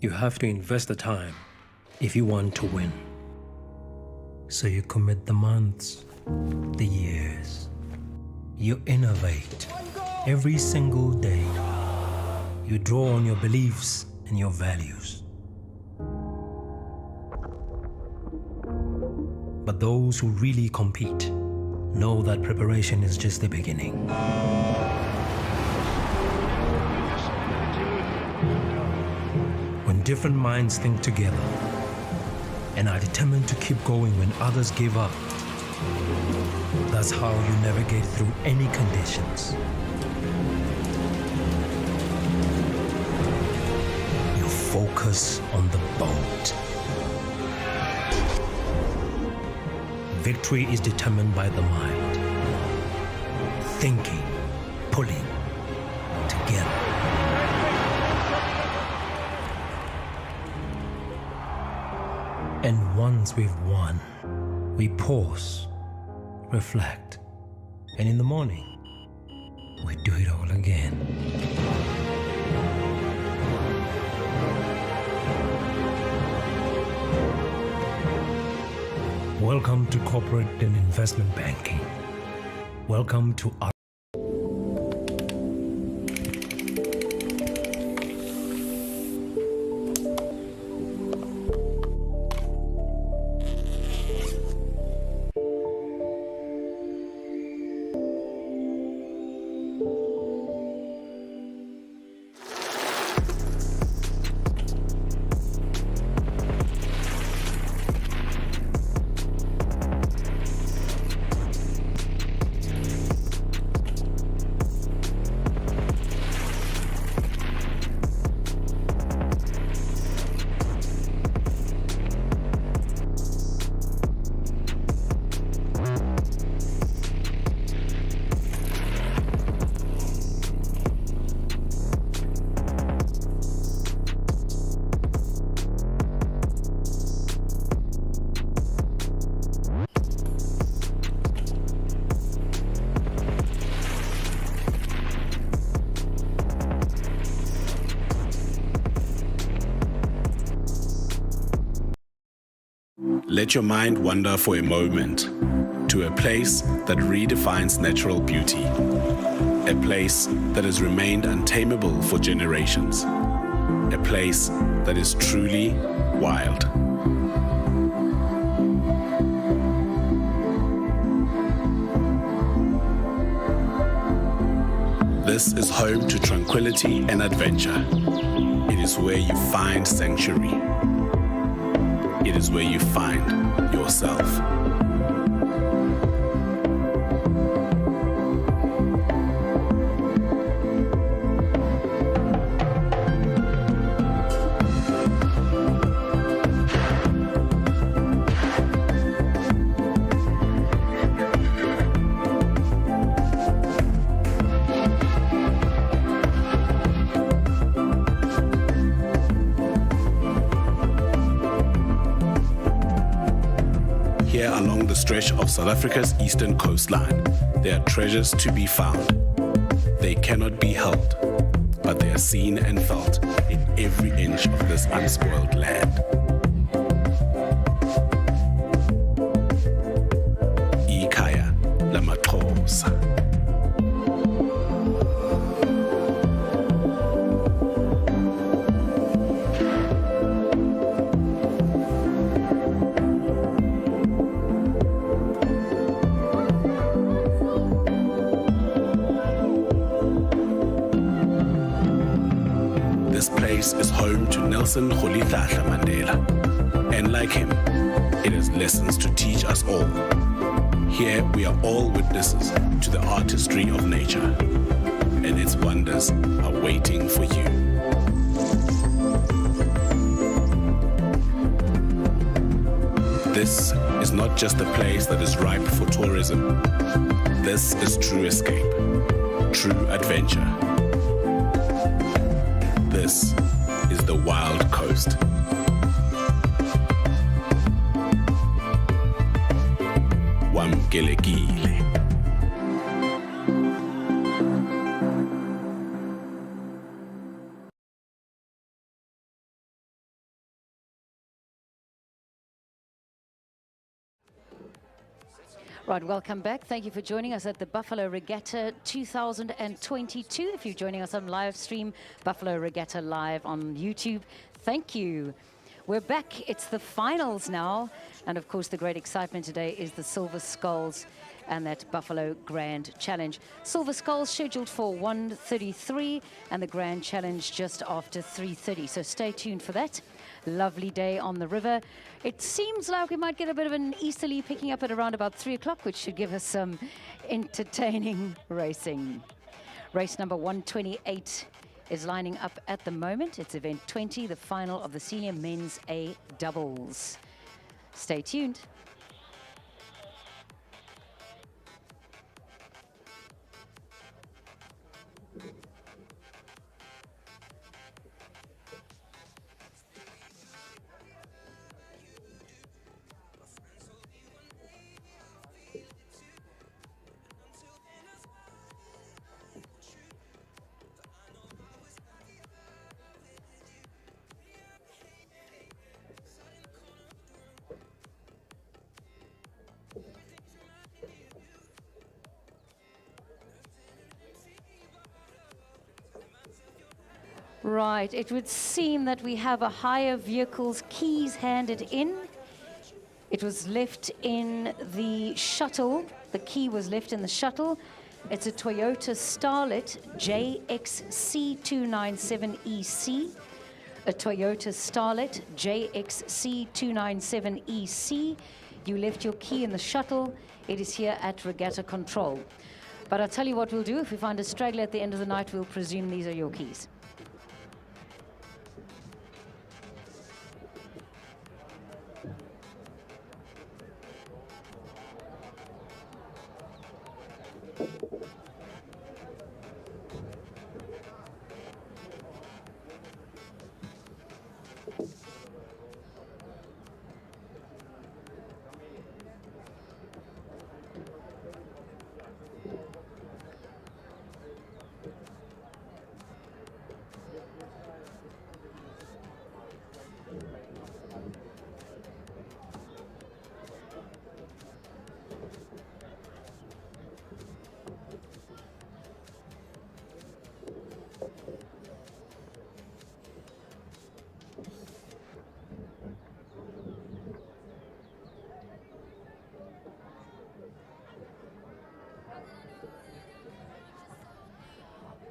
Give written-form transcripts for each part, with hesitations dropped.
You have to invest the time if you want to win. So you commit the months, the years. You innovate every single day. You draw on your beliefs and your values. But those who really compete know that preparation is just the beginning. When different minds think together and are determined to keep going when others give up, that's how you navigate through any conditions. You focus on the boat. Victory is determined by the mind. Thinking, pulling together. And once we've won, we pause, reflect, and in the morning, we do it all again. Welcome to corporate and investment banking. Welcome to our Let your mind wander for a moment to a place that redefines natural beauty, a place that has remained untamable for generations, a place that is truly wild. This is home to tranquility and adventure. It is where you find sanctuary. It is where you find yourself. Here along the stretch of South Africa's eastern coastline, there are treasures to be found. They cannot be held, but they are seen and felt in every inch of this unspoiled land. Ikhaya lamaXhosa. This place is home to Nelson Rolihlahla Mandela, and like him, it has lessons to teach us all. Here we are all witnesses to the artistry of nature, and its wonders are waiting for you. This is not just a place that is ripe for tourism. This is true escape, true adventure. This is the Wild Coast. Wamkelekile. Right, welcome back. Thank you for joining us at the Buffalo Regatta 2022. If you're joining us on live stream, Buffalo Regatta Live on YouTube, thank you. We're back. It's the finals now. And of course, the great excitement today is the Silver Skulls and that Buffalo Grand Challenge. Silver Skulls scheduled for 1:33 and the Grand Challenge just after 3:30. So stay tuned for that. Lovely day on the river. It seems like we might get a bit of an easterly picking up at around about 3 o'clock, which should give us some entertaining racing. Race number 128 is lining up at the moment. It's event 20, the final of the senior men's A doubles. Stay tuned. Right, it would seem that we have a hire vehicle's keys handed in. It was left in the shuttle. The key was left in the shuttle. It's a Toyota Starlet JXC297EC. A Toyota Starlet JXC297EC. You left your key in the shuttle. It is here at Regatta Control. But I'll tell you what we'll do. If we find a straggler at the end of the night, we'll presume these are your keys.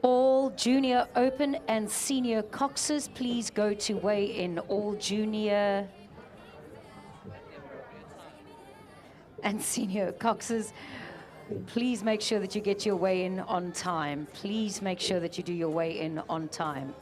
All junior open and senior coxes, please go to weigh in. All junior and senior coxes, please make sure that you get your weigh in on time. Please make sure that you do your weigh in on time.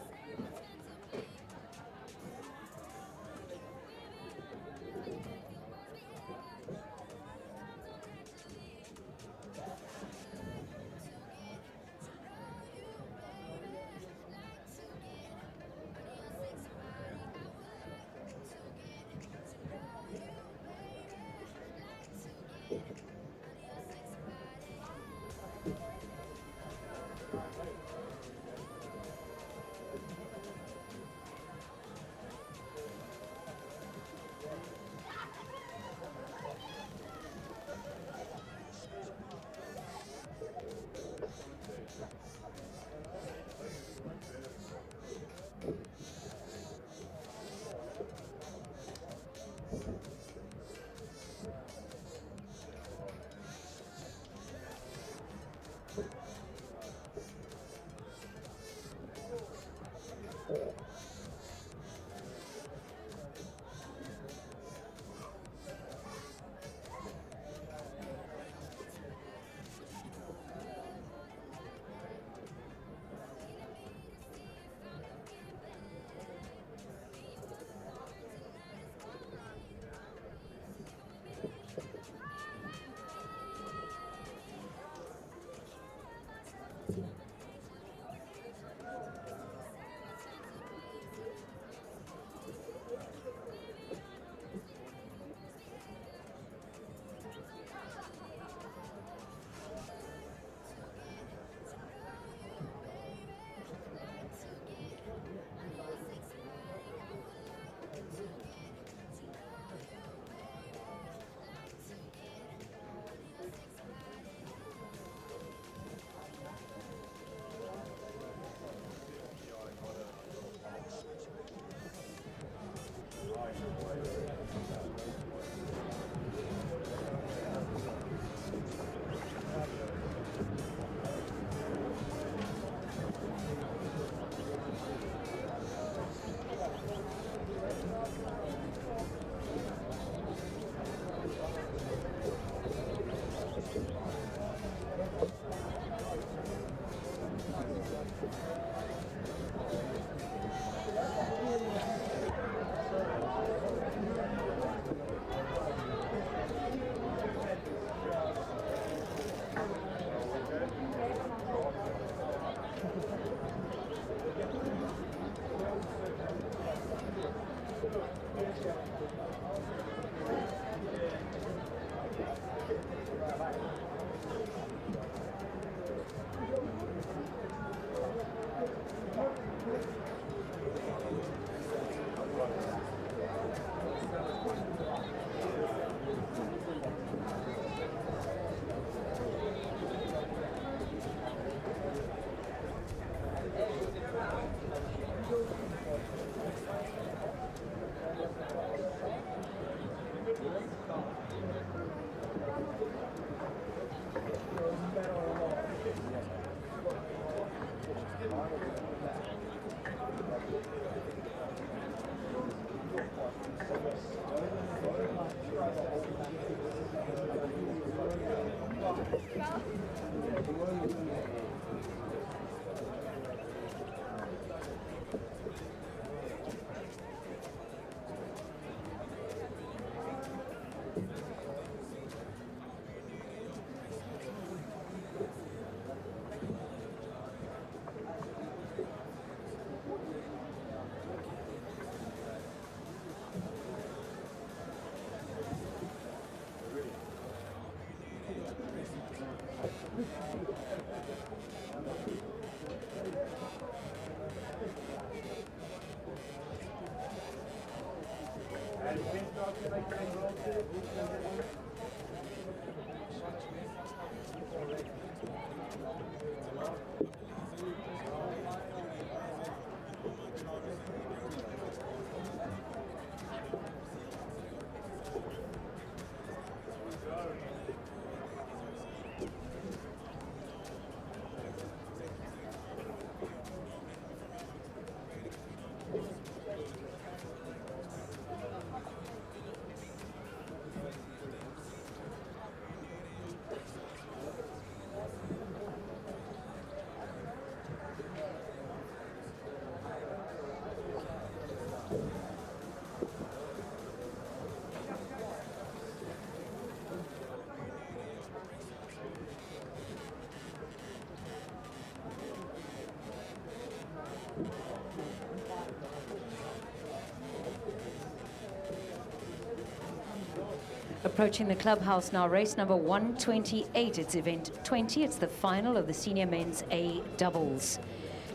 Approaching the clubhouse now, race number 128. It's event 20. It's the final of the senior men's A doubles.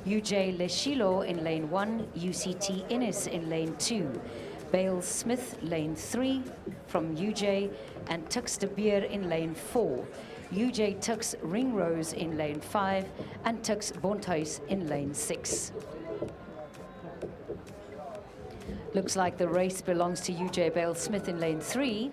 UJ Leshilo in lane 1, UCT Innes in lane 2, Bale Smith lane 3 from UJ, and Tux de Beer in lane 4. UJ Tux Ringrose in lane 5 and Tux Bonthuis in lane 6. Looks like the race belongs to UJ Bale Smith in lane 3.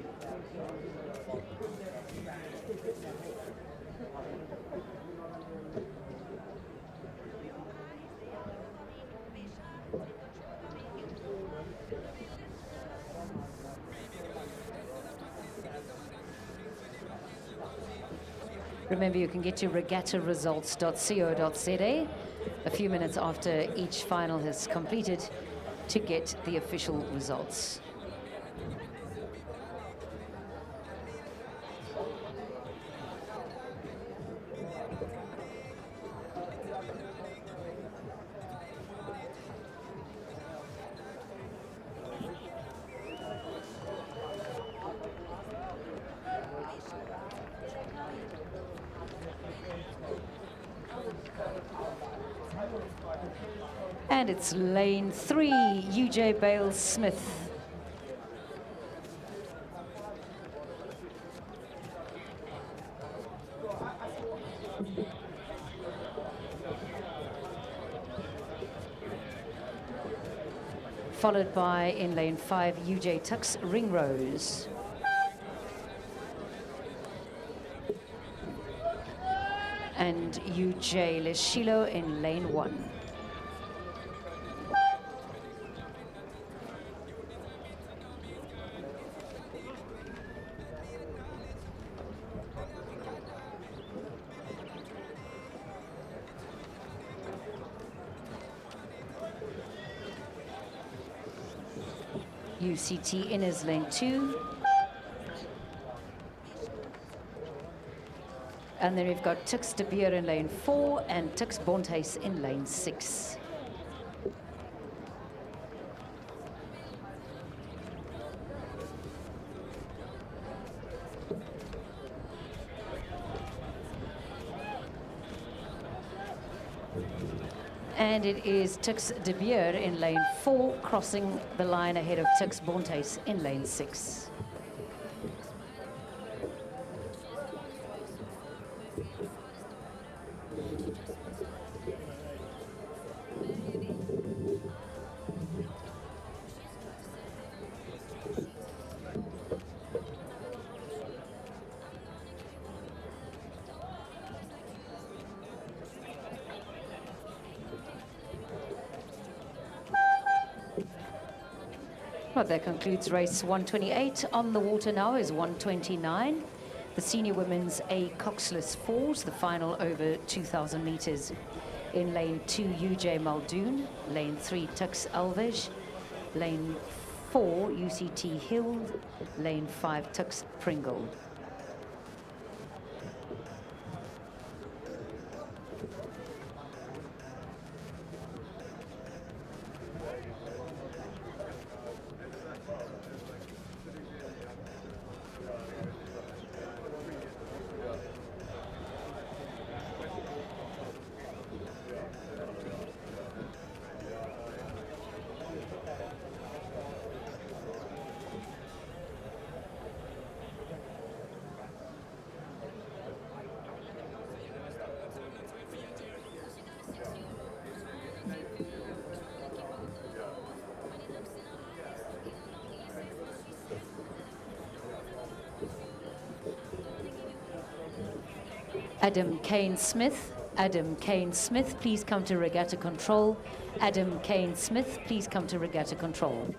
Remember, you can get to regattaresults.co.za a few minutes after each final has completed to get the official results. And it's lane 3, UJ Bale Smith. Followed by, in lane 5, UJ Tux Ringrose. And UJ Leshilo in lane 1. UCT Innes lane 2. And then we've got Tux de Beer in lane 4 and Tux Bonthuis in lane 6. And it is Tux de Beer in lane 4, crossing the line ahead of Tux Bonthuis in lane 6. Well, that concludes race 128. On the water now is 129. The senior women's A coxless fours, the final over 2,000 meters. In lane 2, UJ Muldoon. Lane 3, Tux Alves. Lane 4, UCT Hill. Lane 5, Tux Pringle. Adam Kane Smith. Adam Kane Smith, please come to regatta control. Adam Kane Smith, please come to regatta control.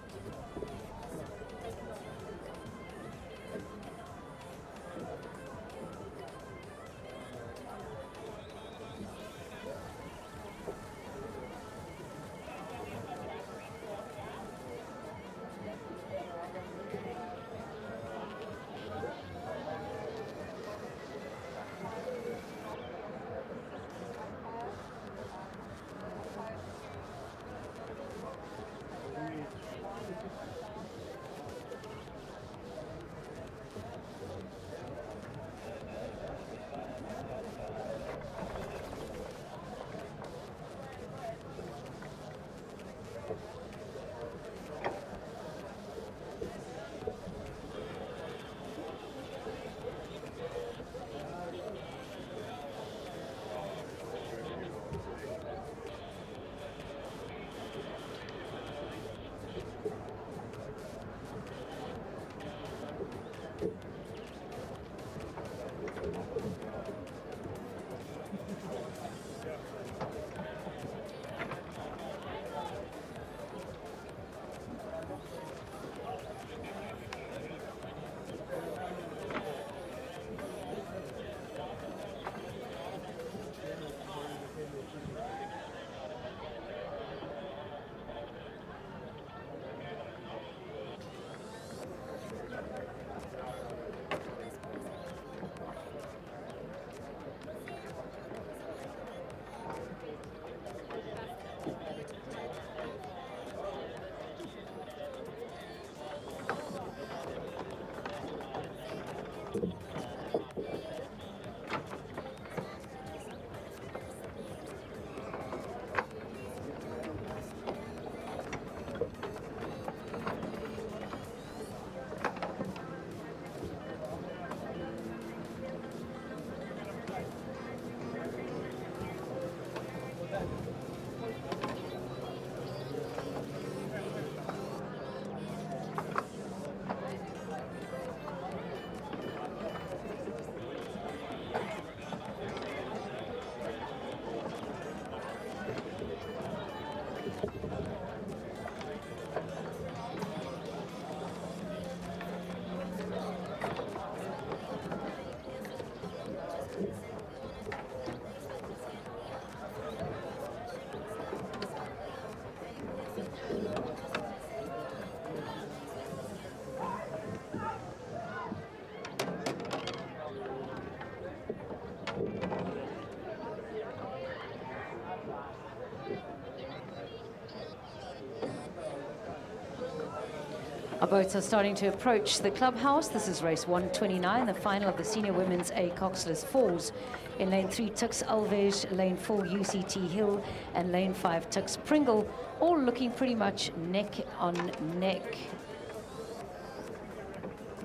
Our boats are starting to approach the clubhouse. This is race 129, the final of the senior women's A Coxless Fours. In lane 3, Tux Alves, lane 4, UCT Hill, and lane 5, Tux Pringle, all looking pretty much neck on neck.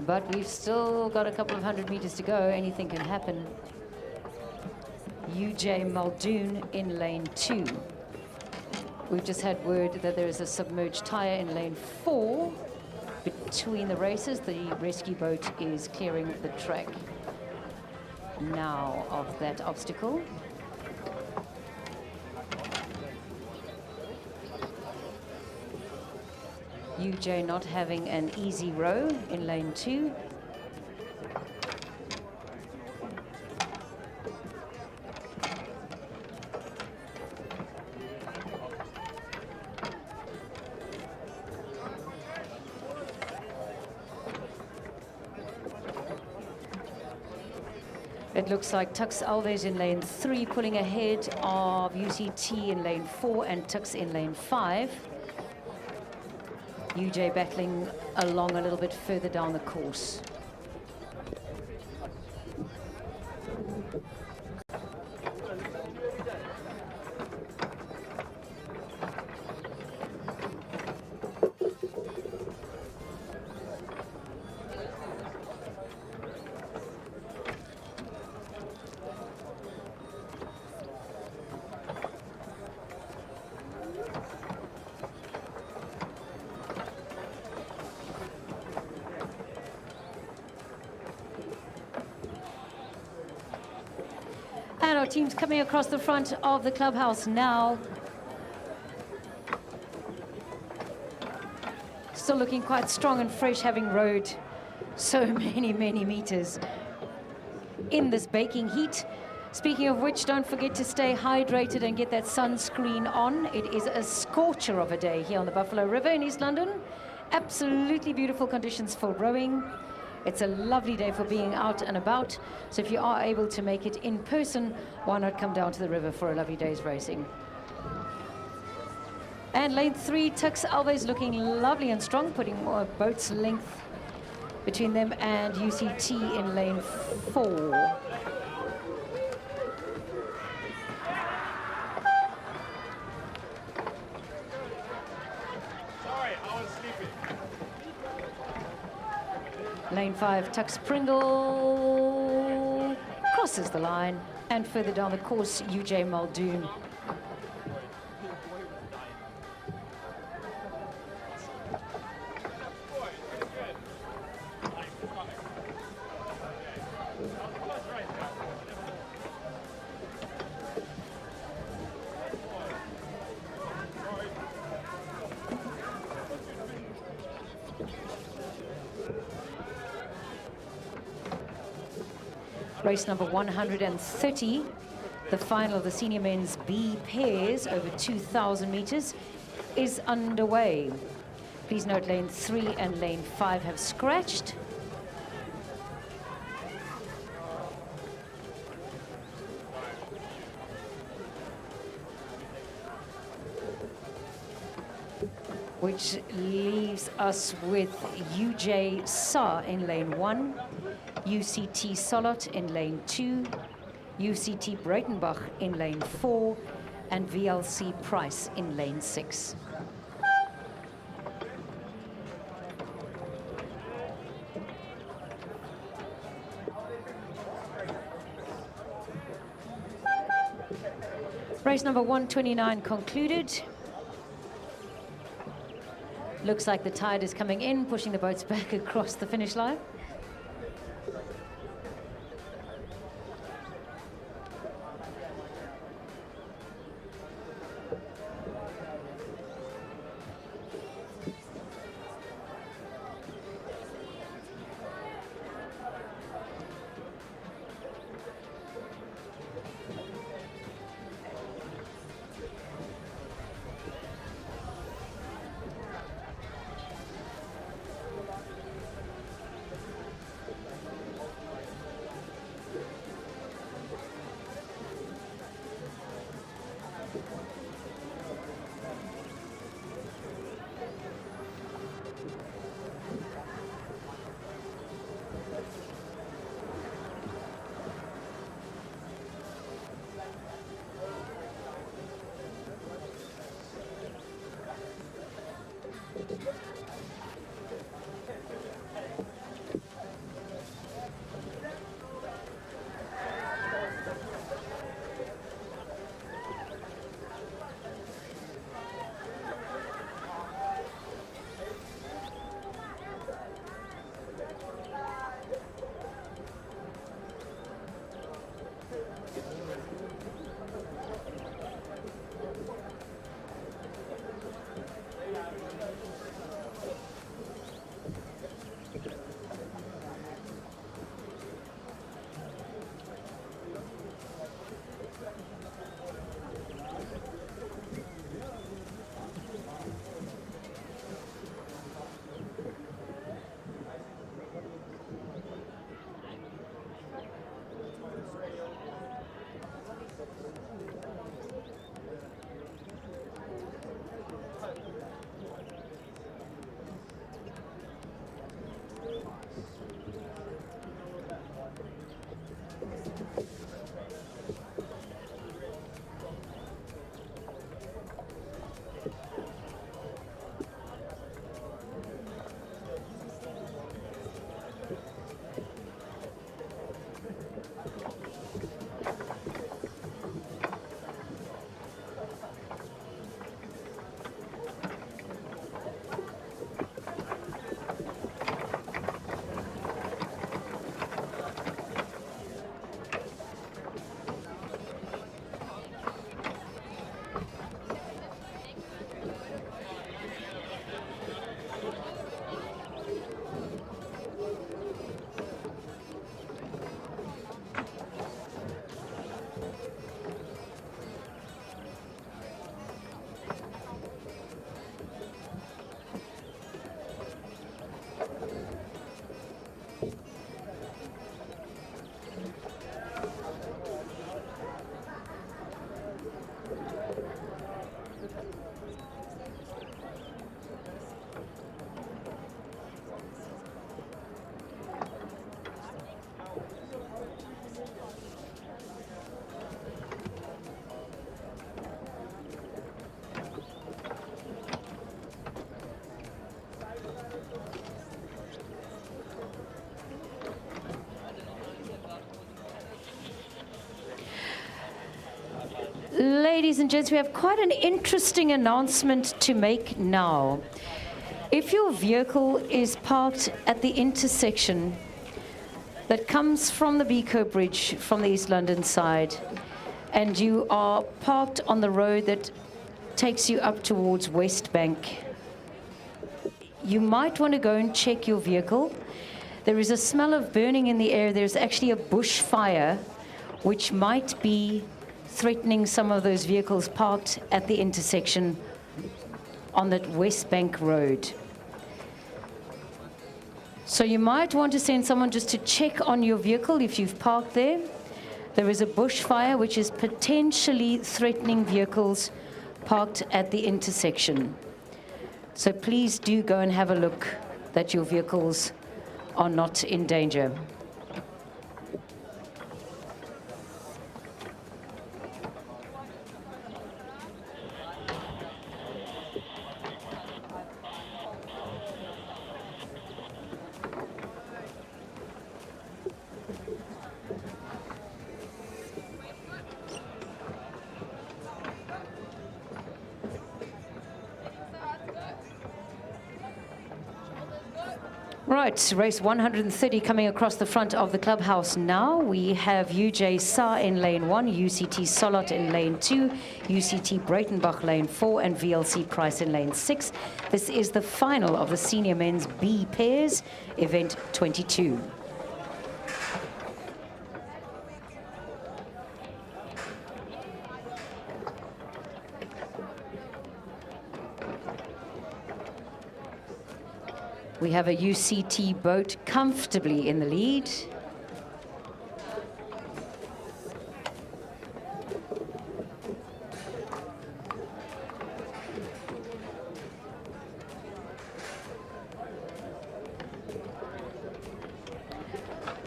But we've still got a couple of 100 meters to go. Anything can happen. UJ Muldoon in lane 2. We've just had word that there is a submerged tire in lane 4. Between the races, the rescue boat is clearing the track now of that obstacle. UJ not having an easy row in lane 2. It looks like Tux Alves in lane 3, pulling ahead of UCT in lane 4 and Tux in lane 5. UJ battling along a little bit further down the course. our teams coming across the front of the clubhouse now. Still looking quite strong and fresh, having rode so many meters in this baking heat. Speaking of which, don't forget to stay hydrated and get that sunscreen on. It is a scorcher of a day here on the Buffalo River in East London. Absolutely beautiful conditions for rowing. It's a lovely day for being out and about. So if you are able to make it in person, why not come down to the river for a lovely day's racing? And lane 3, Tux Alves looking lovely and strong, putting more boat's length between them and UCT in lane 4. Lane 5, Tux Pringle crosses the line, and further down the course, UJ Muldoon. Race number 130, the final of the senior men's B pairs over 2,000 meters is underway. Please note lane 3 and lane 5 have scratched. Which leaves us with UJ Sa in lane 1, UCT Solot in lane 2, UCT Breitenbach in lane 4, and VLC Price in lane 6. Race number 129 concluded. Looks like the tide is coming in, pushing the boats back across the finish line. ladies and gents, we have quite an interesting announcement to make now. If your vehicle is parked at the intersection that comes from the Beco Bridge from the East London side, and you are parked on the road that takes you up towards West Bank, you might want to go and check your vehicle. There is a smell of burning in the air. There's actually a bushfire, which might be threatening some of those vehicles parked at the intersection on that West Bank Road. So you might want to send someone just to check on your vehicle if you've parked there. There is a bushfire which is potentially threatening vehicles parked at the intersection. So please do go and have a look that your vehicles are not in danger. Right, race 130 coming across the front of the clubhouse now. We have UJ Sa in lane 1, UCT Solot in lane 2, UCT Breitenbach lane 4, and VLC Price in lane 6. This is the final of the senior men's B pairs, event 22. We have a UCT boat comfortably in the lead.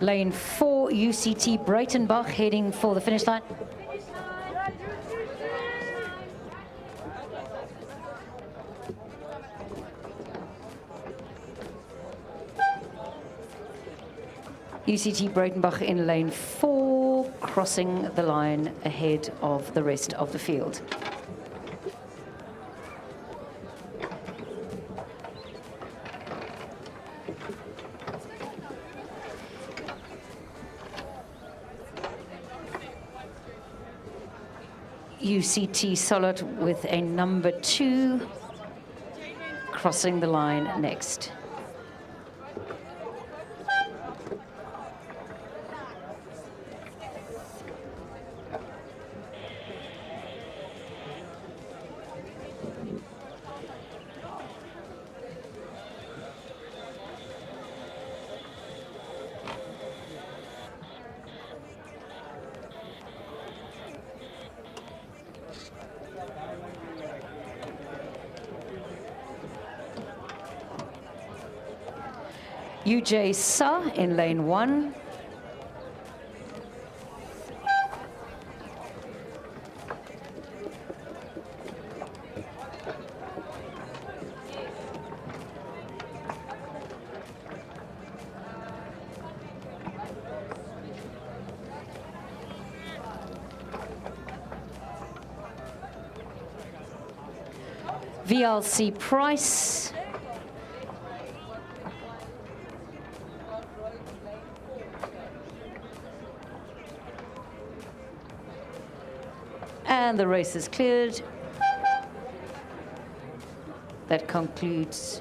Lane 4, UCT Breitenbach heading for the finish line. UCT Breitenbach in lane 4, crossing the line ahead of the rest of the field. UCT Solid with a number 2, crossing the line next. UJ Sa in lane 1. VLC Price. And the race is cleared. That concludes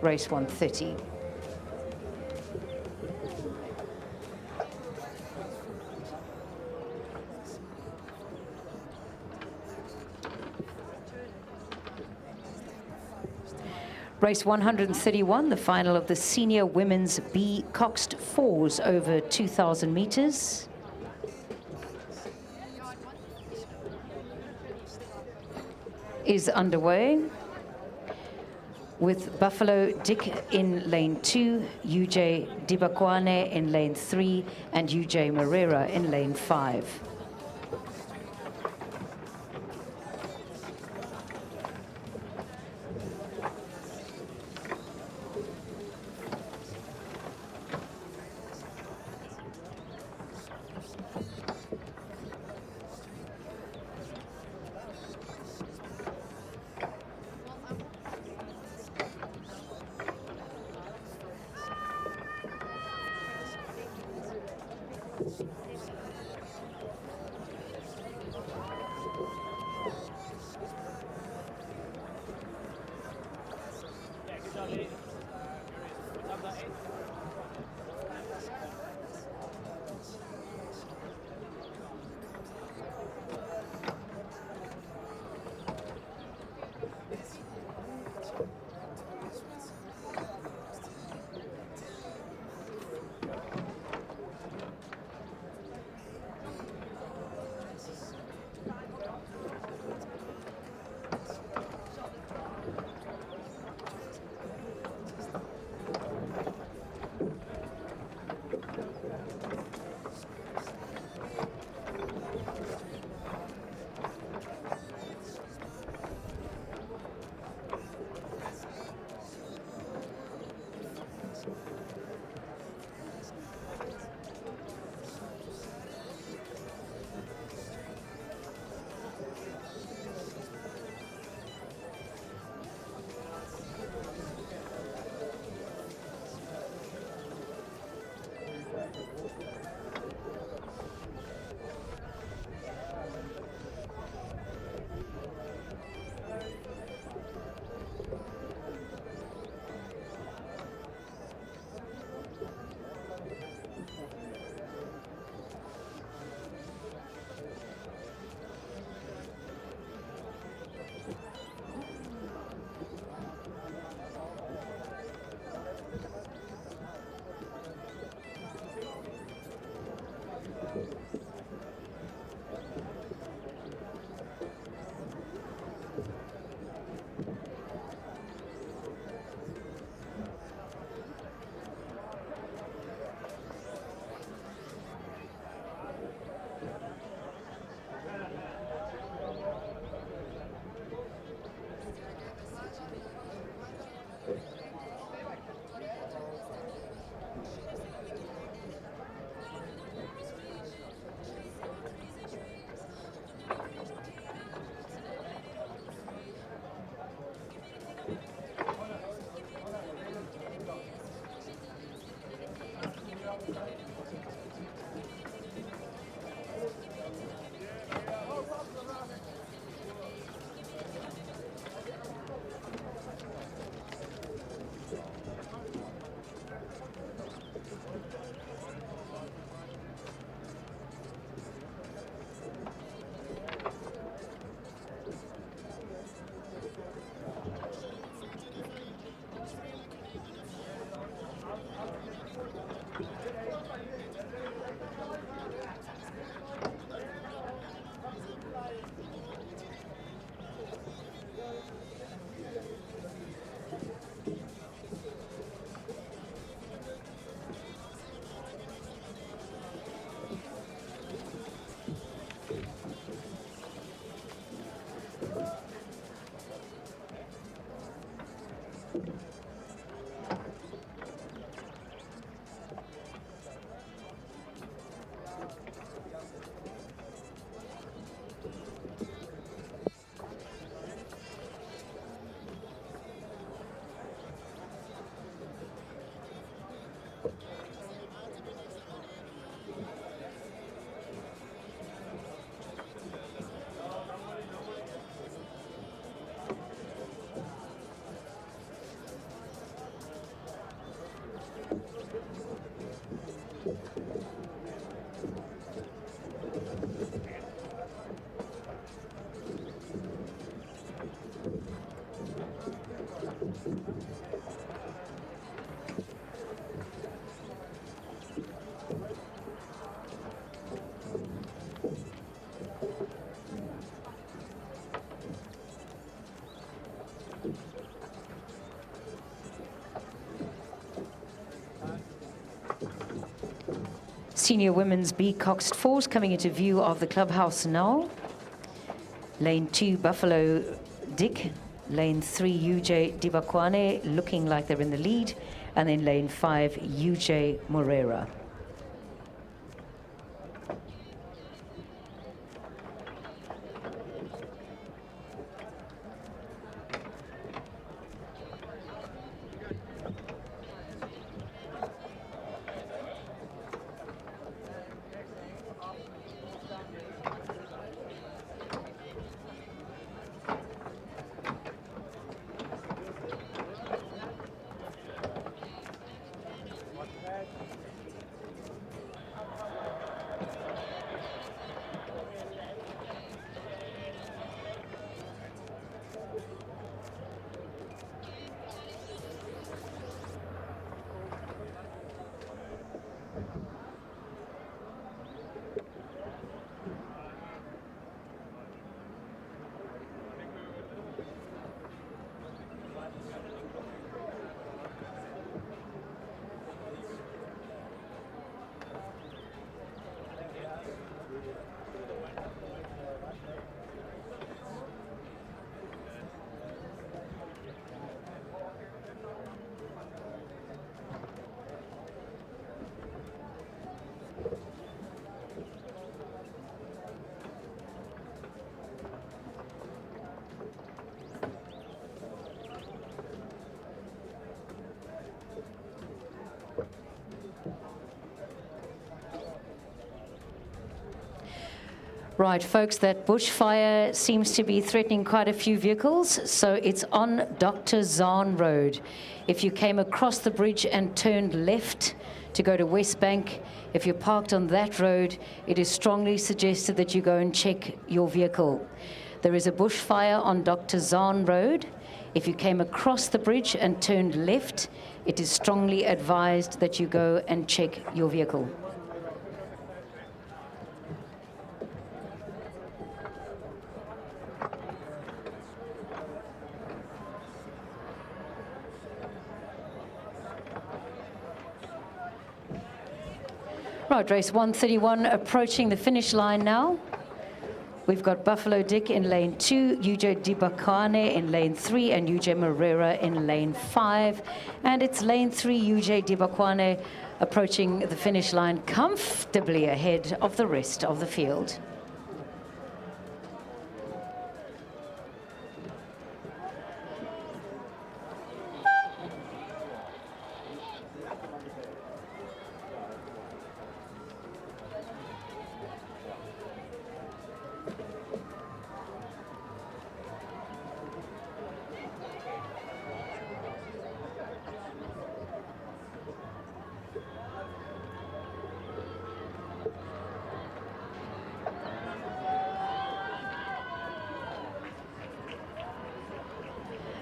race 130. Race 131, the final of the senior women's B Coxed Fours over 2,000 meters. Is underway with Buffalo Dick in lane 2, UJ Dibakwane in lane 3, and UJ Moreira in lane 5. Senior women's B Coxed Fours coming into view of the clubhouse now. Lane 2, Buffalo Dick. Lane 3, UJ Dibakwane, looking like they're in the lead. And then lane 5, UJ Morera. Right, folks, that bushfire seems to be threatening quite a few vehicles, so it's on Dr. Zahn Road. If you came across the bridge and turned left to go to West Bank, if you're parked on that road, it is strongly suggested that you go and check your vehicle. There is a bushfire on Dr. Zahn Road. If you came across the bridge and turned left, it is strongly advised that you go and check your vehicle. Right, race 131 approaching the finish line now. We've got Buffalo Dick in lane 2, UJ Dibakane in lane 3, and UJ Morera in lane 5. And it's lane 3, UJ Dibakane, approaching the finish line comfortably ahead of the rest of the field.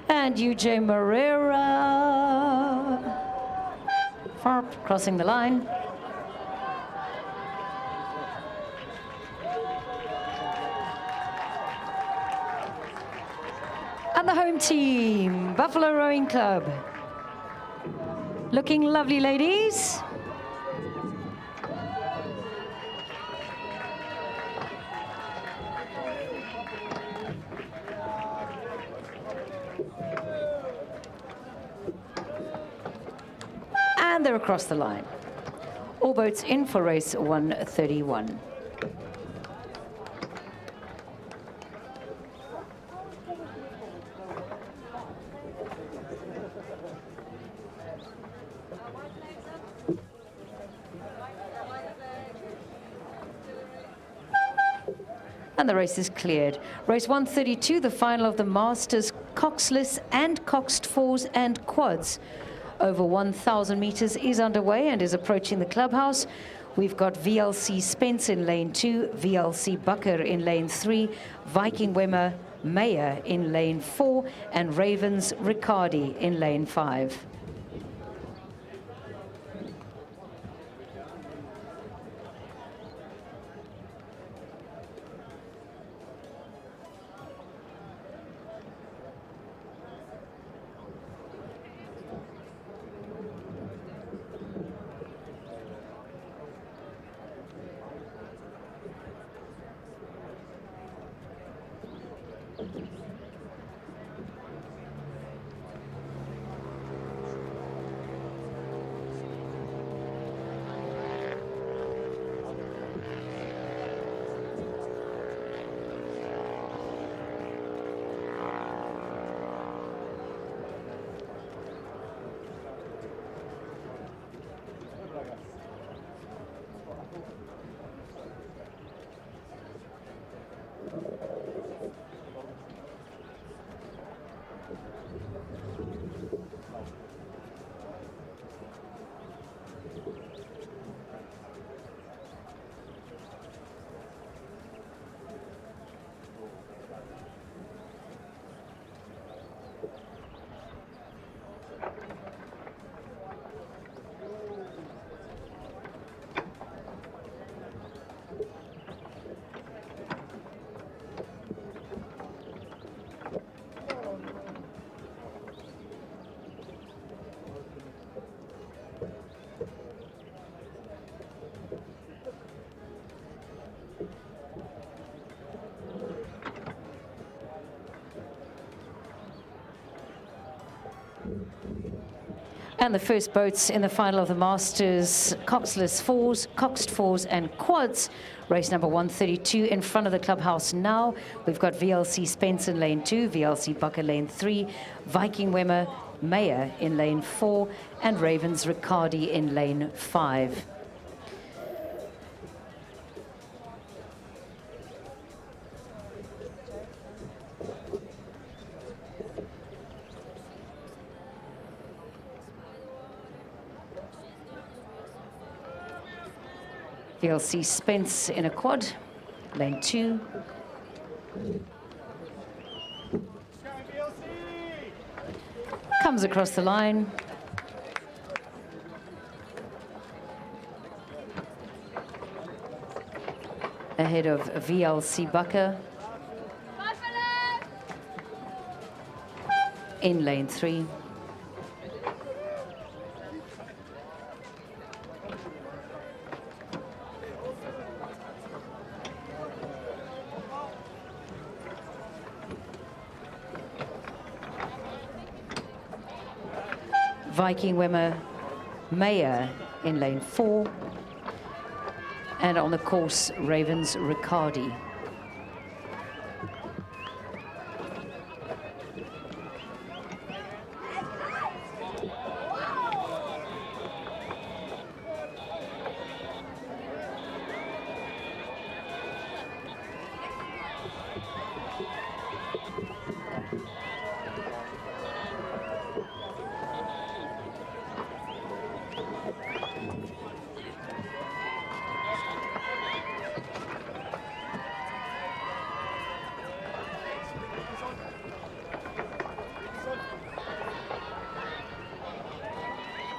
And UJ Morera, crossing the line. And the home team, Buffalo Rowing Club. Looking lovely, ladies. And they're across the line. All boats in for race 131. And the race is cleared. Race 132, the final of the Masters Coxless and Coxed Fours and Quads. Over 1,000 meters is underway and is approaching the clubhouse. We've got VLC Spence in lane 2, VLC Bucker in lane 3, Viking Wemmer Mayer in lane 4, and Ravens Riccardi in lane 5. And the first boats in the final of the Masters, coxless fours, coxed fours and quads. Race number 132 in front of the clubhouse now. We've got VLC Spence in lane 2, VLC Bucker lane 3, Viking Wimmer, Mayer in lane 4, and Ravens Riccardi in lane 5. VLC Spence in a quad, lane 2. Comes across the line. Ahead of VLC Bucker. In lane 3. Viking Wimmer, Mayer in lane 4, and on the course, Ravens Riccardi.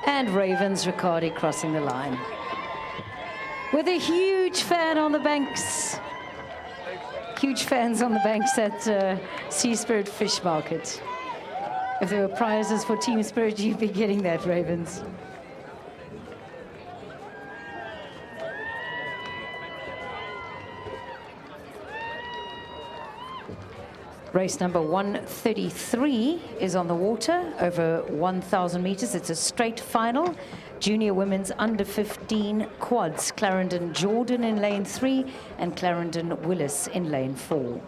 And Ravens Riccardi crossing the line. With a huge fan on the banks. Huge fans on the banks at Sea Spirit Fish Market. If there were prizes for Team Spirit, you'd be getting that, Ravens. Race number 133 is on the water, over 1,000 meters. It's a straight final. Junior women's under 15 quads. Clarendon Jordan in lane 3 and Clarendon Willis in lane 4.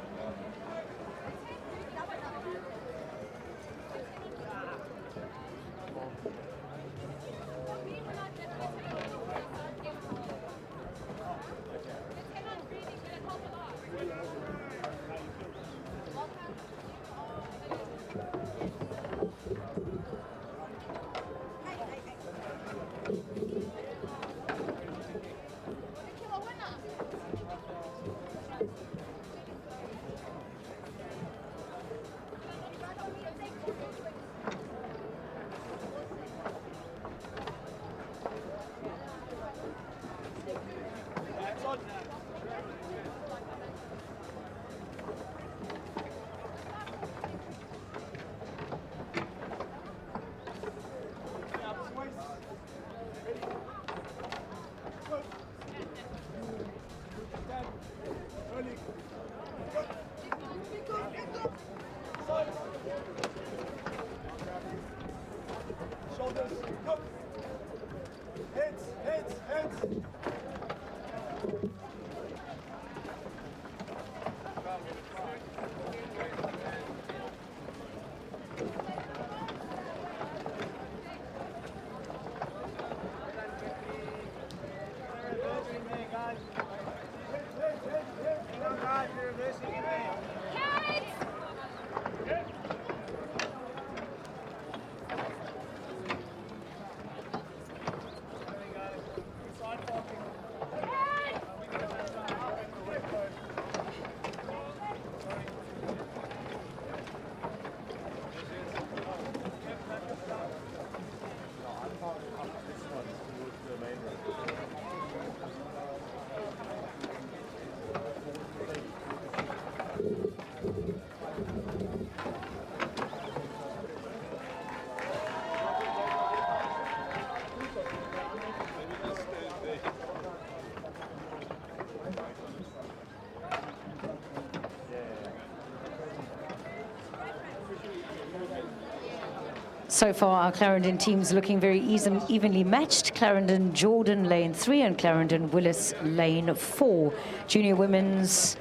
So far, our Clarendon team's looking very evenly matched. Clarendon Jordan lane 3 and Clarendon Willis lane 4. Junior women's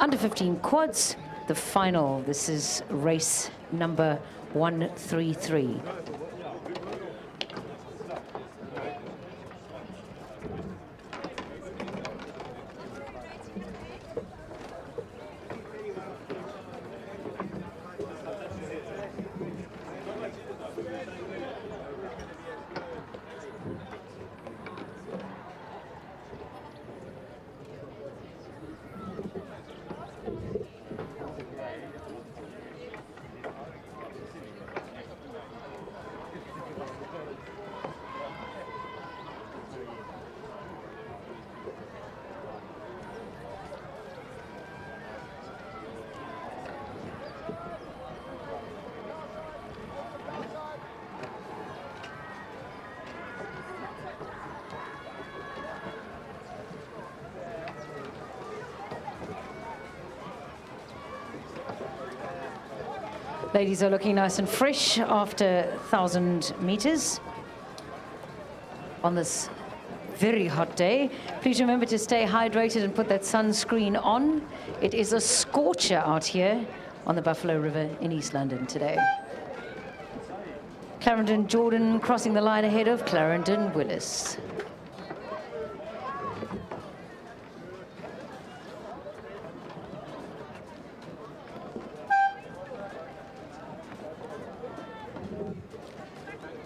under 15 quads. The final, this is race number 133. Ladies are looking nice and fresh after 1,000 meters on this very hot day. Please remember to stay hydrated and put that sunscreen on. It is a scorcher out here on the Buffalo River in East London today. Clarendon Jordan crossing the line ahead of Clarendon Willis.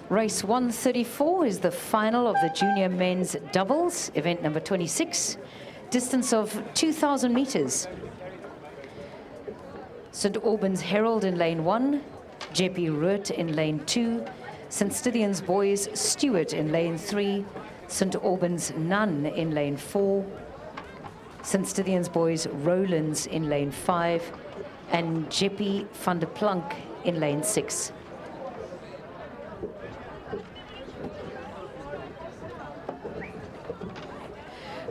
Race 134 is the final of the junior men's doubles, event number 26, distance of 2,000 meters. St. Albans Herald in lane 1, Jeppy Root in lane 2, St. Stithians Boys Stewart in lane 3, St. Albans Nunn in lane 4, St. Stithians Boys Rowlands in lane 5, and Jeppy van der Plank in lane 6.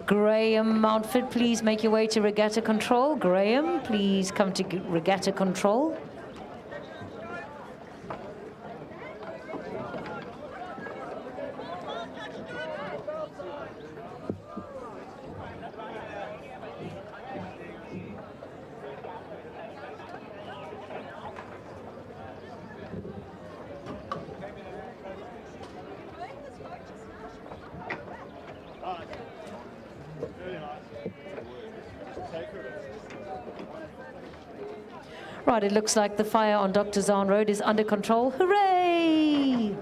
Graham Mountford, please make your way to regatta control. Graham, please come to regatta control. Right, it looks like the fire on Dr. Zahn Road is under control. Hooray!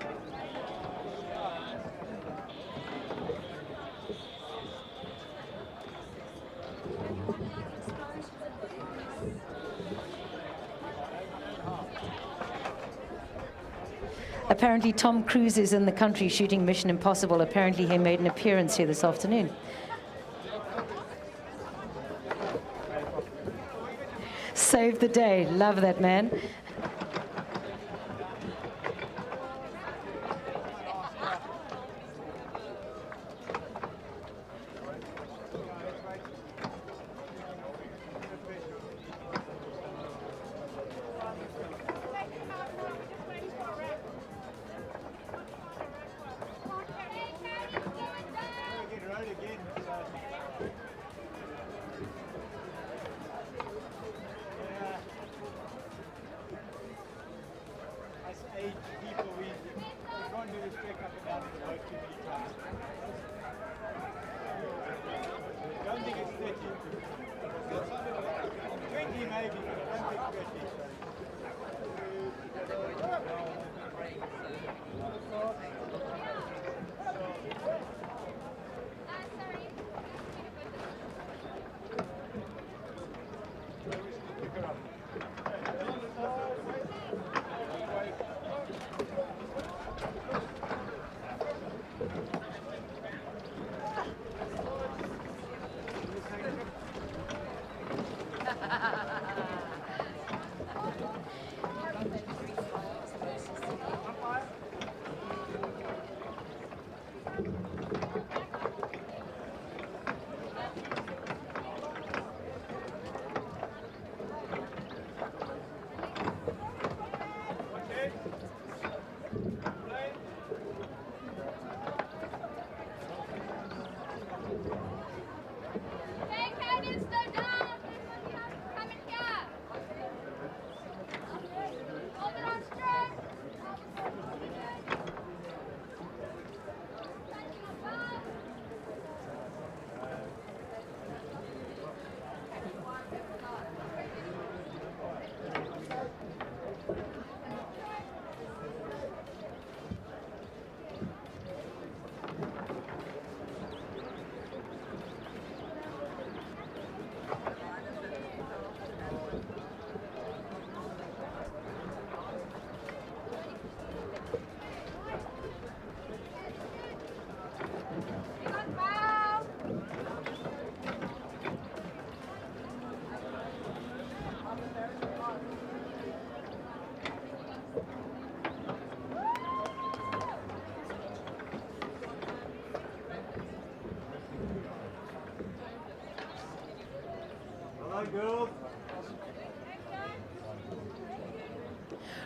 Apparently Tom Cruise is in the country shooting Mission Impossible. Apparently he made an appearance here this afternoon. Saved the day. Love that man.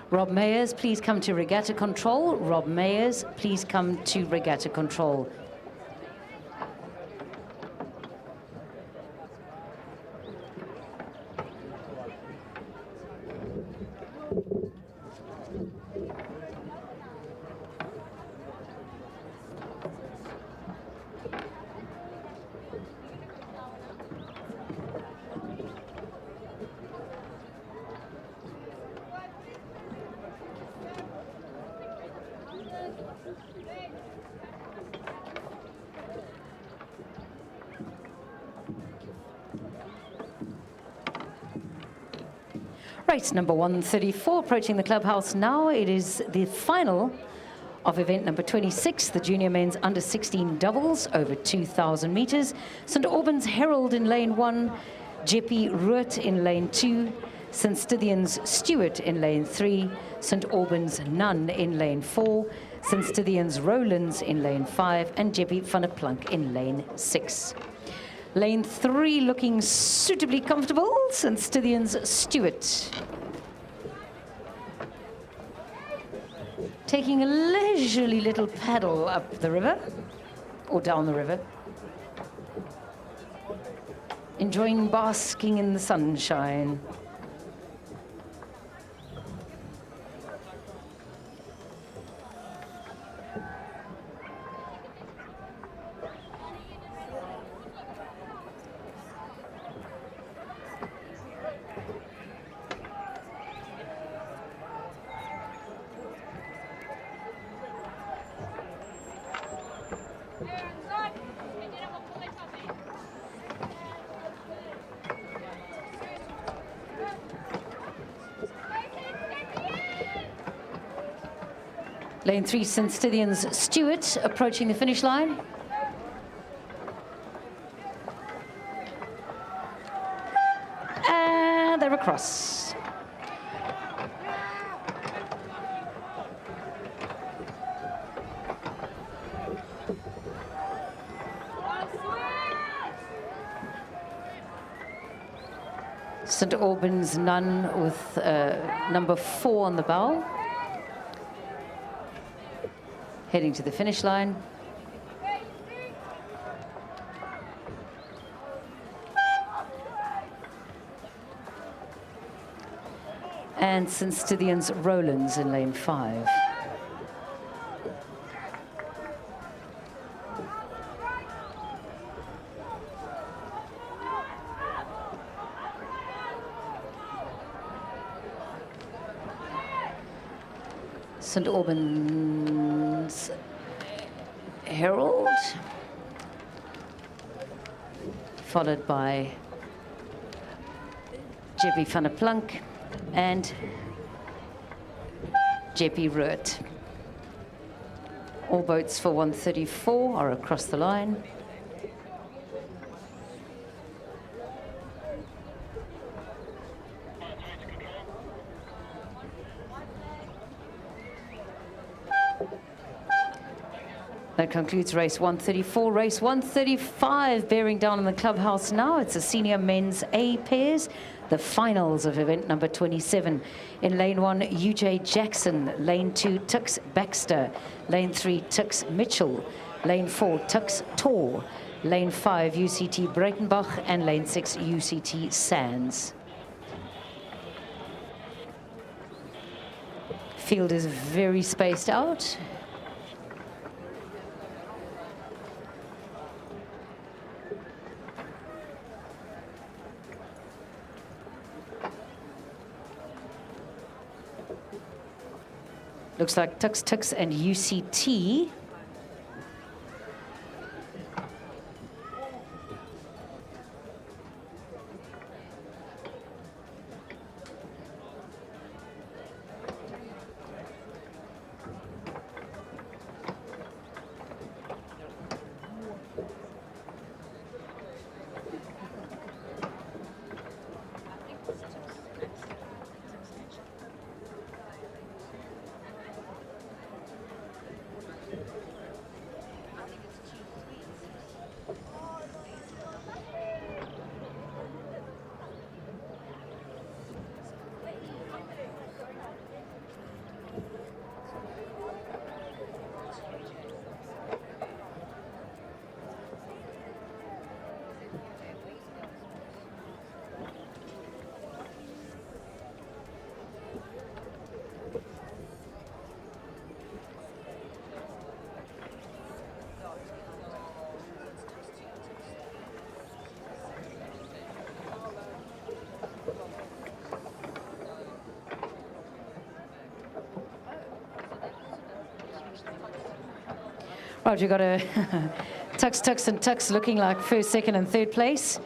Rob Mayers, please come to regatta control. Rob Mayers, please come to regatta control. Race number 134 approaching the clubhouse now. It is the final of event number 26, the junior men's under 16 doubles over 2,000 meters. St. Albans Herald in lane 1, Jeppy Root in lane 2, St. Stithians Stewart in lane 3, St. Albans Nunn in lane 4, St. Stithians Rowlands in lane 5, and Jeppy van der Plank in lane 6. Lane 3 looking suitably comfortable, St. Stithians Stewart. Taking a leisurely little paddle up the river, or down the river. Enjoying basking in the sunshine. Lane 3, St. Stithians Stewart approaching the finish line. And they're across. St. Albans Nunn with number 4 on the bow. Heading to the finish line. And St. Stithians Rowlands in lane 5. St. Albans Herald, followed by Jeppy van der Plank and Jeppy Root. All boats for 134 are across the line. That concludes race 134. Race 135 bearing down on the clubhouse now. It's the senior men's A pairs, the finals of event number 27. In lane 1, UJ Jackson. Lane 2, Tux Baxter. Lane 3, Tux Mitchell. Lane 4, Tux Tor. Lane 5, UCT Breitenbach. And lane 6, UCT Sands. Field is very spaced out. Looks like Tux and UCT. Right, we've got a Tux, Tux, and Tux looking like first, second, and third place.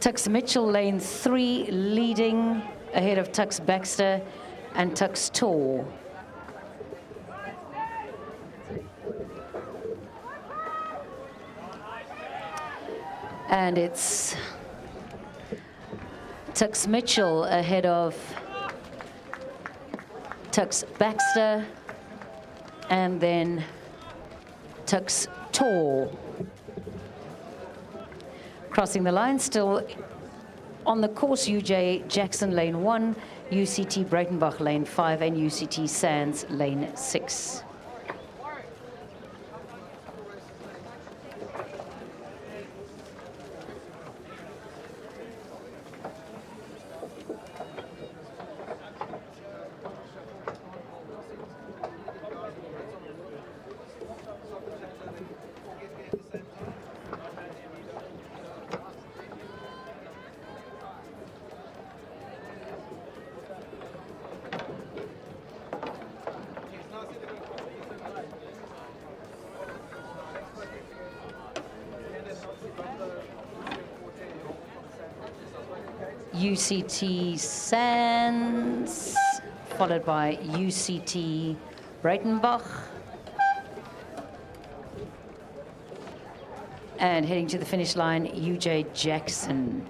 Tux Mitchell, lane 3, leading ahead of Tux Baxter and Tux Tor. And it's Tux Mitchell ahead of Tux Baxter, and then Tux Tor. Crossing the line, still on the course, UJ Jackson lane 1, UCT Breitenbach lane 5, and UCT Sands lane 6. UCT Sands, followed by UCT Breitenbach. And heading to the finish line, UJ Jackson.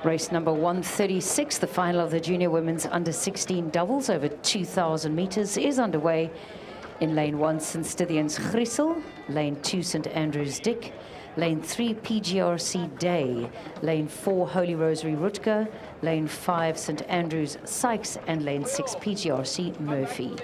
Race number 136, the final of the junior women's under 16 doubles over 2,000 meters is underway. In lane 1, St. Stithians Grissel, lane 2, St. Andrews Dick, lane 3, PGRC Day, lane 4, Holy Rosary Rutger, lane 5, St. Andrews Sykes, and lane 6, PGRC Murphy.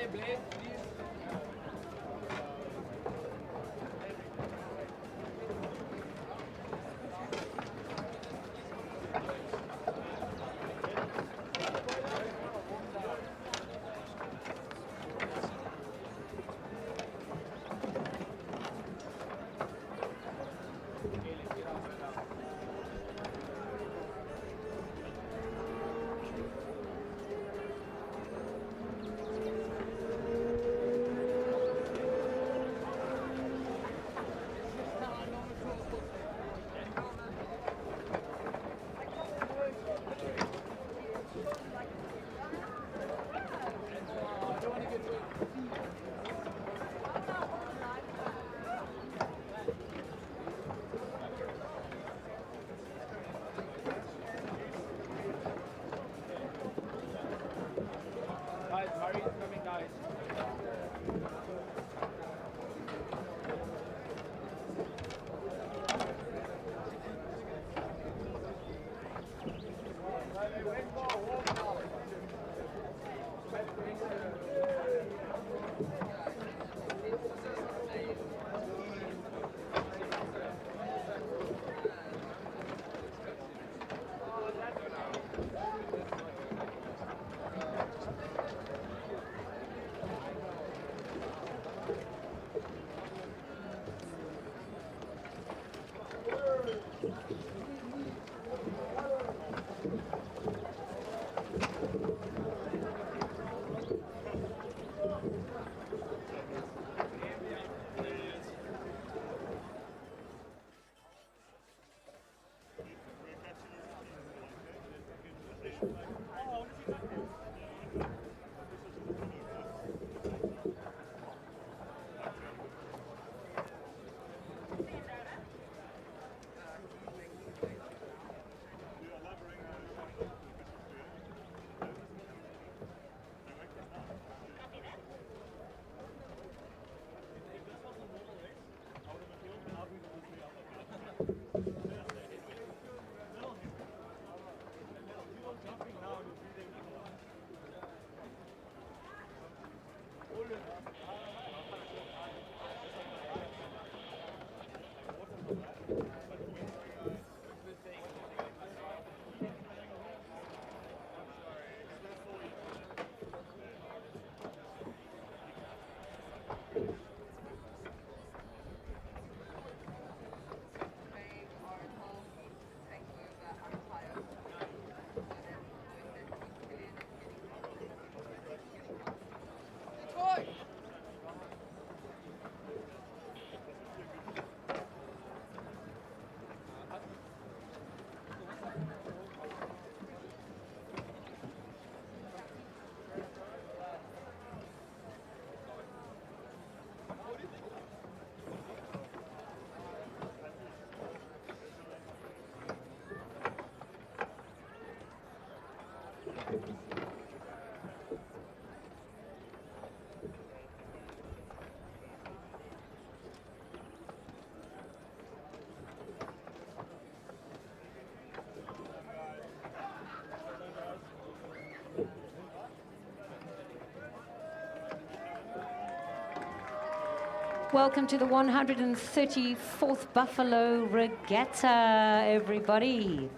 Welcome to the 134th Buffalo Regatta, everybody.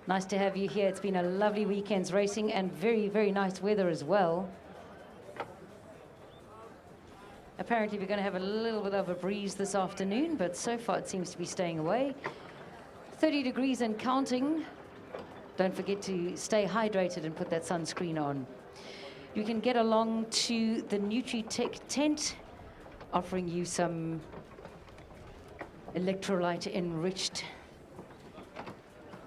Nice to have you here. It's been a lovely weekend's racing and very, very nice weather as well. Apparently we're going to have a little bit of a breeze this afternoon, but so far it seems to be staying away. 30 degrees and counting. Don't forget to stay hydrated and put that sunscreen on. You can get along to the Nutri-Tech tent, offering you some electrolyte-enriched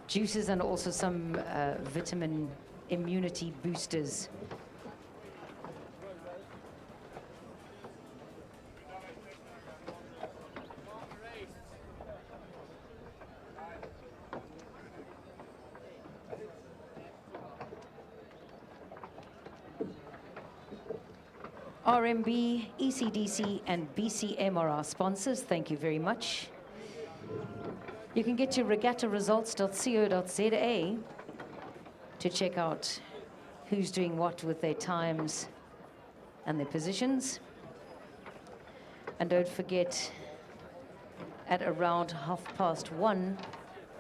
juices and also some vitamin immunity boosters. RMB, ECDC, and BCM are our sponsors. Thank you very much. You can get to regattaresults.co.za to check out who's doing what with their times and their positions. And don't forget, at around 1:30,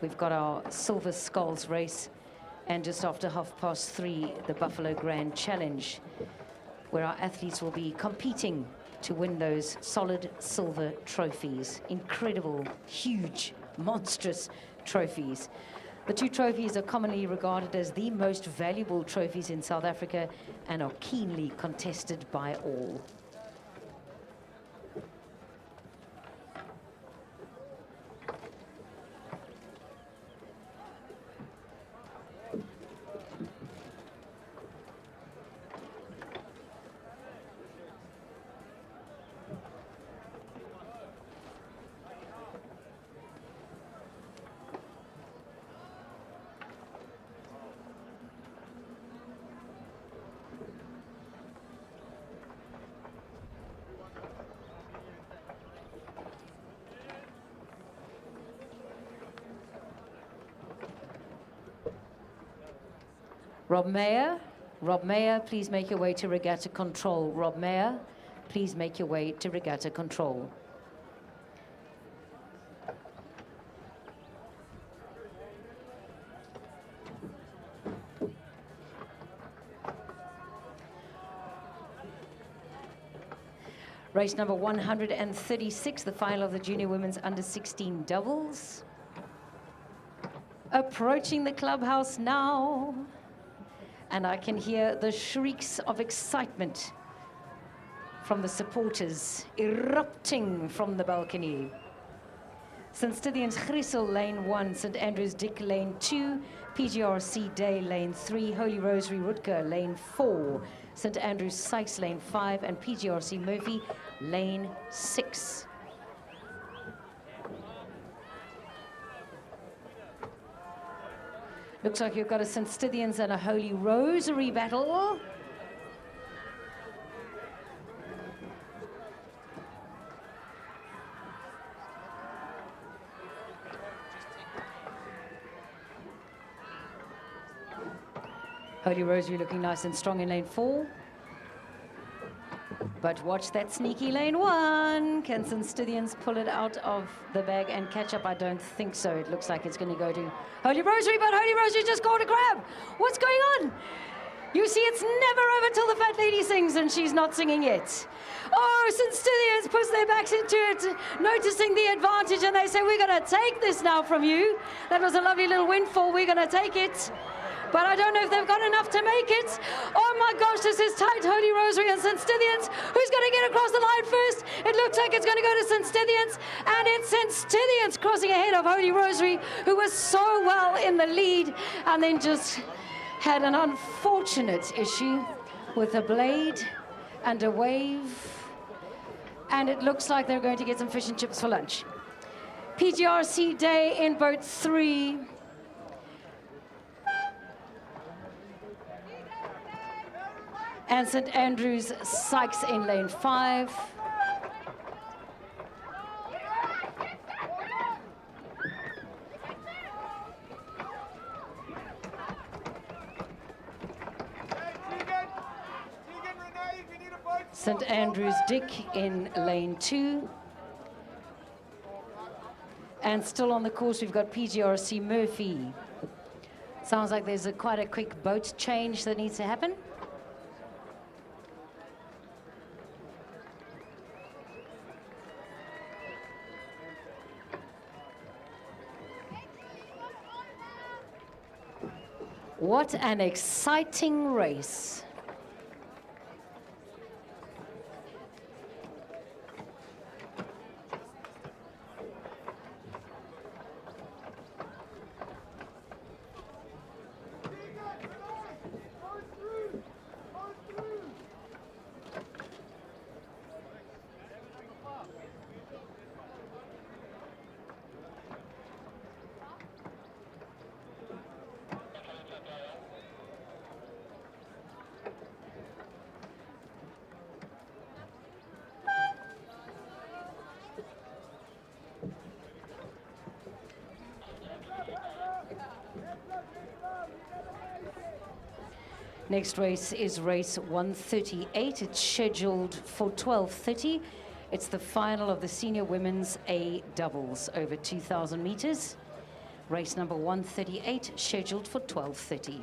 we've got our Silver Skulls race, and just after 3:30, the Buffalo Grand Challenge, where our athletes will be competing to win those solid silver trophies. Incredible, huge, monstrous trophies. The two trophies are commonly regarded as the most valuable trophies in South Africa and are keenly contested by all. Rob Mayer, please make your way to regatta control. Rob Mayer, please make your way to regatta control. Race number 136, the final of the Junior Women's Under-16 doubles. Approaching the clubhouse now. And I can hear the shrieks of excitement from the supporters erupting from the balcony. St. Stithians Grissel, lane 1, St. Andrews Dick, lane 2, PGRC Day, lane 3, Holy Rosary Rutger, lane 4, St. Andrews Sykes, lane 5, and PGRC Murphy, lane 6. Looks like you've got a St. Stithians and a Holy Rosary battle. Holy Rosary looking nice and strong in lane 4. But watch that sneaky lane one. Can St. Stithians pull it out of the bag and catch up? I don't think so. It looks like it's going to go to Holy Rosary, but Holy Rosary just caught a grab. What's going on? You see, it's never over till the fat lady sings, and she's not singing yet. Oh, St. Stithians puts their backs into it, noticing the advantage, and they say, we're going to take this now from you. That was a lovely little windfall. We're going to take it. But I don't know if they've got enough to make it. Oh my gosh, this is tight. Holy Rosary and St. Stithians. Who's going to get across the line first? It looks like it's going to go to St. Stithians. And it's St. Stithians crossing ahead of Holy Rosary, who was so well in the lead and then just had an unfortunate issue with a blade and a wave. And it looks like they're going to get some fish and chips for lunch. PGRC day in boat 3. And St. Andrews Sykes in lane 5. St. Andrews Dick in lane 2. And still on the course, we've got PGRC Murphy. Sounds like there's quite a quick boat change that needs to happen. What an exciting race. Next race is race 138. It's scheduled for 12:30. It's the final of the senior women's A doubles over 2,000 meters. Race number 138, scheduled for 12:30.